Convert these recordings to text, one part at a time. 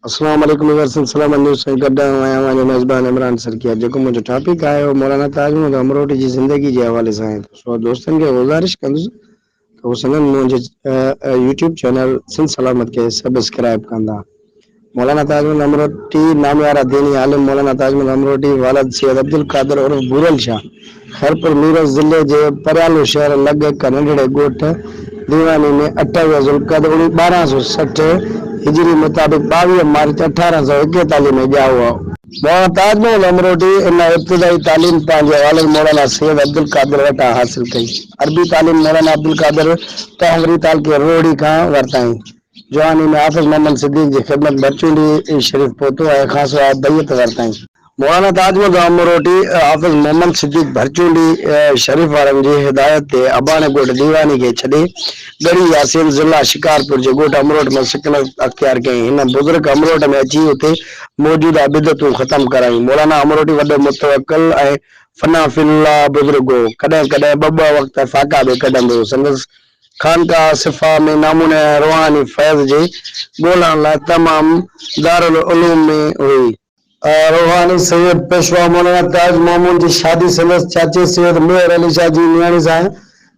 अस्सलाम वालेकुम सलाम न्यूज़ से गड्ढा आया हमारे मेज़बान इमरान सर किया जेको मुझे टॉपिक आयो मौलाना ताज महमूद अमरोटी जी ज़िंदगी जे हवाले सां आहे सो दोस्तनि खे गुज़ारिश कंदुसि त उहे सनन मुंहिंजे यूट्यूब चैनल सिंध सलामत के सब्सक्राइब कंदा। मौलाना ताज महमूद अमरोटी नामयारा दीनी आलिम मौलाना ताज महमूद अमरोटी वालिद सैयद अब्दुल कादिर उर्फ बुरल शाह खैरपुर मीरठ ज़िले जे परियालो शहर लॻे हिक नंढड़े ॻोठ दीवानी में 28 ज़ुल्क़द 1260 हिजरी मुताबिक 22 मार्च 1841 में ॼाओ हुआ। मौलाना ताज महमूद अमरोटी इन इब्तिदाई तालीम पंहिंजे वालिद मौलाना सैयद अब्दुल कादिर वटां हासिल कई। अरबी तालीम मौलाना अब्दुल कादिर तहवरी तालके रोहड़ी खां वरिताई। जवानी में हाफिज़ मोहम्मद सिद्दीक जी ख़िदमत बरचूंडी शरीफ पहुतो ऐं ख़ासि बैयत वरिताई। मौलाना ताज महमूद अमरोटी हाफिज़ मोहम्मद सिद्दीक भरचूंडी शरीफ वारनि जी हिदायत ते अबाणे ॻोठ दीवानी खे छॾे गढ़ी यासीन ज़िला शिकारपुर जे ॻोठ अमरोट में सिकनत अख्तियार कई। हिन बुज़ुर्ग अमरोट में अची उते मौजूदा बिदतूं ख़त्म कराई। मौलाना अमरोटी वॾो मुतवक्किल ऐं फना फिल्लाह बुज़ुर्ग हो। कॾहिं कॾहिं ॿ वक़्त फाका बि कढंदो हो। संदसि खानका सिफा में नामूने रूहानी फैज़ जे ॻोल्हण लाइ तमामु दारुल उलूम में हुई। रूहानी सैयद पेशवा मौलाना ताज महमूद जी शादी संदसि चाचे सैयद मेहर अली शाह जी नियाणी सां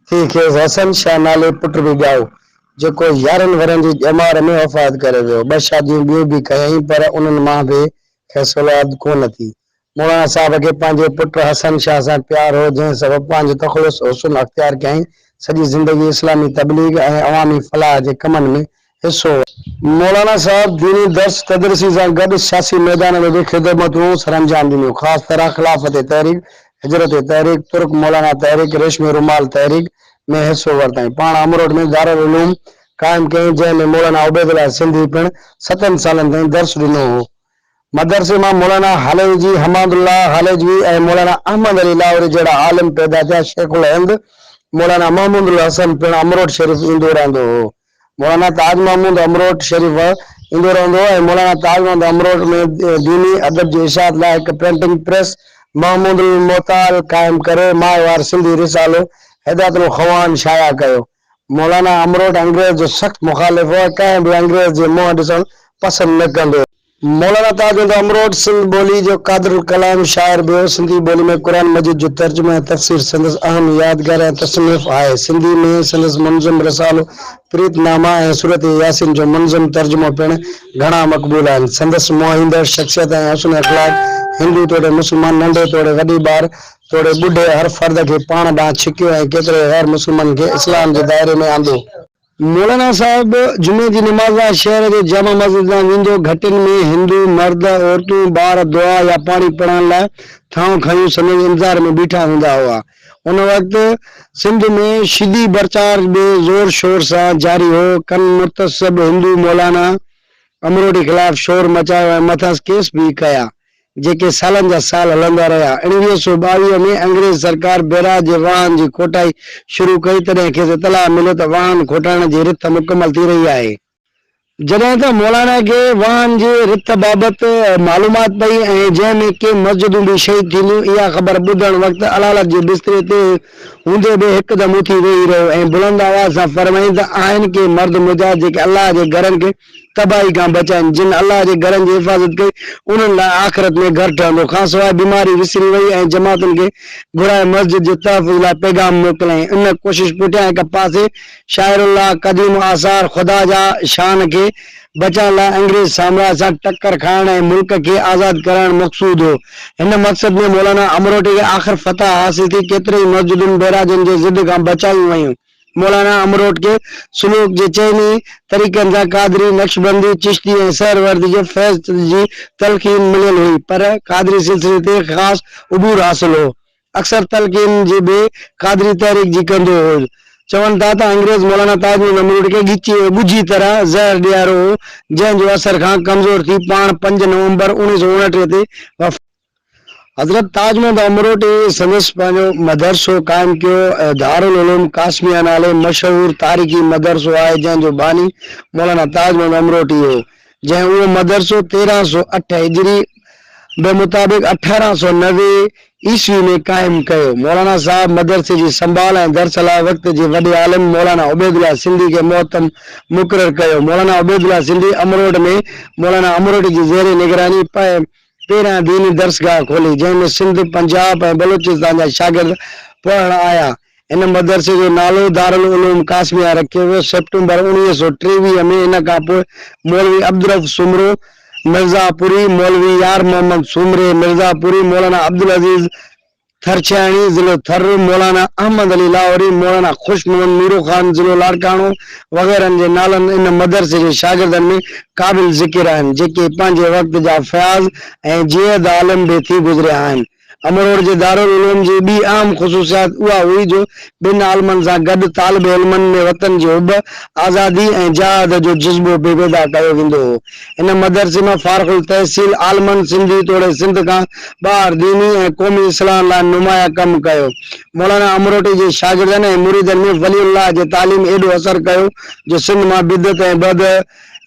थी खेसि हसन शाह नाले पुट बि ॼाओ जेको 11 वरनि जी ॼमार में वफ़ात करे वियो। 2 शादियूं ॿियूं बि कयईं पर उन्हनि मां बि खेसि औलाद कोन थी। मौलाना साहब खे पंहिंजे पुट हसन शाह सां प्यार हो जंहिं सबबि पंहिंजो तख़लुस हुस्न अख्तियार कयईं। सॼी ज़िंदगी इस्लामी तबलीग ऐं अवामी फलाह जे कमनि में हिस्सो वरितो। मौलाना साहब दीनी दर्स तदरीसी सां गॾु सियासी मैदान में बि ख़िदमतूं सरअंजाम ॾिनियूं। ख़ासि तरह ख़िलाफ़त तहरीक हिजरत तहरीक तुर्क मौलाना तहरीक रेशमी रुमाल तहरीक में हिस्सो वरिताई। पाण अमरोट में दारुल उलूम क़ाइमु कयईं जंहिं में मौलाना उबैदुल्लाह सिंधी पिणु 7 सालनि ताईं दर्स ॾिनो हो। मदरसे मां मौलाना हालेजी हमादुल्लाह हालेजवी ऐं मौलाना अहमद अली लाहौरी जहिड़ा आलिम पैदा थिया। शेखुल हिंद मौलाना महमूदुल हसन पिणु अमरोट शरीफ़ ईंदो रहंदो हो। मौलाना ताज महमूद अमरोट शरीफ़ ईंदो रहंदो हो ऐं मौलाना ताज महमूद अमरोट में दीनी अदब जी इशाअत लाइ हिकु प्रिंटिंग प्रेस महमूदुल मोहताल क़ाइमु करे माहवार सिंधी रिसालो हिदायतुल ख़वान शाया कयो। मौलाना अमरोट अंग्रेज़ जो सख़्तु मुख़ालिफ़ हो। कंहिं बि अंग्रेज़ जे मुंहुं ॾिसणु पसंदि न कंदो। मौलाना ताज महमूद अमरोट सिंध ॿोली जो क़ादिरुल कलाम शाइर बि हो। सिंधी ॿोली में क़ुरान मजीद जो तर्जुमो ऐं तफ़सीर संदसि अहम यादगार ऐं तसनीफ़ आहे। सिंधी में संदसि मुनज़्ज़म रिसालो प्रीतनामा ऐं सूरत यासीन जो मुनज़्ज़म तर्जुमो पिणु घणा मक़बूल आहिनि। संदसि मोहींदड़ शख़्सियत ऐं हुस्न अख़लाक़ हिंदू तोड़े मुस्लमान नंढे तोड़े वॾी ॿार तोड़े ॿुढे हर फ़र्द खे पाण ॾांहुं छिकियो ऐं केतिरे गैर मुस्लमान खे इस्लाम जे दायरे में आंदो। मौलाना साहब जुमे जी नमाज़ शहर जे जामा मस्जिद में वेंदो। घटियुनि में हिंदू मर्द औरतूं ॿार दुआ या पाणी पढ़ण लाइ थांव खयूं संदसि इंतज़ार में बीठा हूंदा हुआ। उन वक़्तु सिंध में शिदी प्रचार बि ज़ोर शोर सां जारी हो। कन मुतसब हिंदू मौलाना अमरोटी ख़िलाफ़ शोर मचायो ऐं मथां केस बि कया जेके सालनि जा साल हलंदा रहिया। 1922 में अंग्रेज़ सरकार बैराज जे वाहन जी खोटाई शुरू कई तॾहिं खेसि इतलाह मिलियो त वाहन खोटाइण जी रिथ मुकमल थी रही आहे। जॾहिं त मौलाना खे वाहन जे रिथ बाबति मालूमात पई ऐं जंहिं में के मस्जिदूं बि शहीद थींदियूं इहा ख़बर ॿुधण वक़्तु अलालत जे बिस्तरे ते हूंदे बि हिकदमि उथी वेही रहियो ऐं बुलंद आवाज़ सां फरमाईं त आहिनि के मर्द मुजाहिद जेके अलाह जे घरनि खे तबाही खां बचाइनि। जिन अलाह जे घरनि जी हिफ़ाज़त कई उन्हनि लाइ आख़िरत में घर ठहंदो। खां सवाइ बीमारी विसरी वई ऐं जमातुनि खे घुराए मस्जिद जे तहफ़ुज़ लाइ पैगाम मोकिलियईं। इन कोशिश पुठियां हिक पासे शाइरुल्लाह क़दीम आसार ख़ुदा जा शान खे बचाइण लाइ अंग्रेज़ साम्राज्य सां टक्कर खाइण ऐं मुल्क खे आज़ाद करणु मक़सूद हो। हिन मक़सद में मौलाना अमरोटी खे आख़िर फतह हासिल थी। केतिरई मस्जिदुनि बैराजनि जे ज़िद खां बचायूं वयूं। मौलाना अमरोट के सुलूक जे चइनी तरीक़नि सां क़ादरी नक्शबंदी चिश्ती ऐं सहरवर्दी जे फैज़ जी तलक़ीन मिलियल हुई पर क़ादरी सिलसिले ते ख़ासि उबूर हासिल हो। अक्सर तलक़ीन जे बि क़ादरी तहरीक जी कंदो हो। चवनि था त अंग्रेज़ मौलाना ताज महमूद अमरोटी खे ॻुझी तरह ज़हर ॾियारो हो जंहिं जो असर खां कमज़ोर थी पाण 5 नवंबर 1959 ते हज़रत ताज महमूद अमरोटी संदसि पंहिंजो मदरसो क़ाइमु कयो। दारुल उलूम कासमिया नाले मशहूरु तारीख़ी मदरसो आहे जंहिंजो बानी मौलाना ताज महमूद अमरोटी हो। जंहिं उहो मदरसो 1308 हिजरी बे मुताबिक 1890 ईस्वी में कायम कयो। मौलाना साहब मदरसे जी संभाल ऐं दरसला वक्त जे वॾे आलिम मौलाना उबैदुल्ला सिंधी के मोहतम मुक़रर कयो। मौलाना उबैदुल्ला सिंधी अमरोड में मौलाना अमरोड जी ज़ेर निगरानी पहिरियां दीनी दरसगाह खोली, जंहिंमें सिंध, पंजाब ऐं बलूचिस्तान जा शागिर्द पढ़ण आया। इन मदरसे जो नालो दारुल उलूम कासमिया रखियो वियो। सेप्टेंबर 1923 में इन खां पोइ मौलवी अब्दुल सुमरो मिर्जापुरी, मौलवी यार मोहम्मद सुमरे मिर्जापुरी, मौलाना अब्दुल अजीज थरछाणी जिलो थर, मौलाना अहमद अली लाहौरी, मौलाना खुश मोहम्मद मीरो खान जिलो लाड़काणो वग़ैरह जे नालनि इन मदरसे जे शागिर्दनि में क़ाबिल ज़िक्र आहिनि, जेके पंहिंजे वक़्त जा फयाज़ ऐं जियद आलिम बि थी गुज़रिया आहिनि। अमरोड जे दारुल उलूम जी ॿी अहम ख़ुसूसियात उहा हुई जो ॿिनि आलमनि सां गॾु तालिब इल्मनि में वतन जी हुब, आज़ादी ऐं जहाद जो जज़्बो बि पैदा कयो वेंदो हो। इन मदरसे में फारगुल तहसील आलमनि सिंधी तोड़े सिंध खां ॿाहिरि दीनी ऐं क़ौमी इस्लाह लाइ नुमाया कमु कयो। मौलाना अमरोटी जे शागिर्दनि ऐं मुरीदनि में वलीउल्लाह जे तालीम एॾो असरु कयो जो सिंध मां बिदत ऐं बद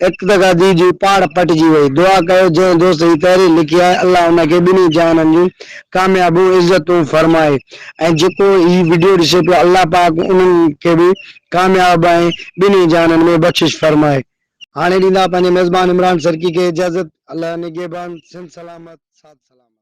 इक़्तिदादी जी पाड़ पटिजी वई। दुआ कयो जंहिं दोस्त ही तहरीर लिखी आहे, अल्लाह उनखे ॿिन्ही जहाननि जूं कामयाबियूं इज़तूं फरमाए, ऐं जेको ही वीडियो ॾिसे पियो अल्लाह पाक उन्हनि खे बि कामयाब ऐं ॿिन्ही जहाननि में बख़्शिश फरमाए। हाणे ॾींदा पंहिंजे मेज़बान इमरान सरकी खे इजाज़त। अल्लाह निगहबान, सिंध सलामत, साथ सलामत।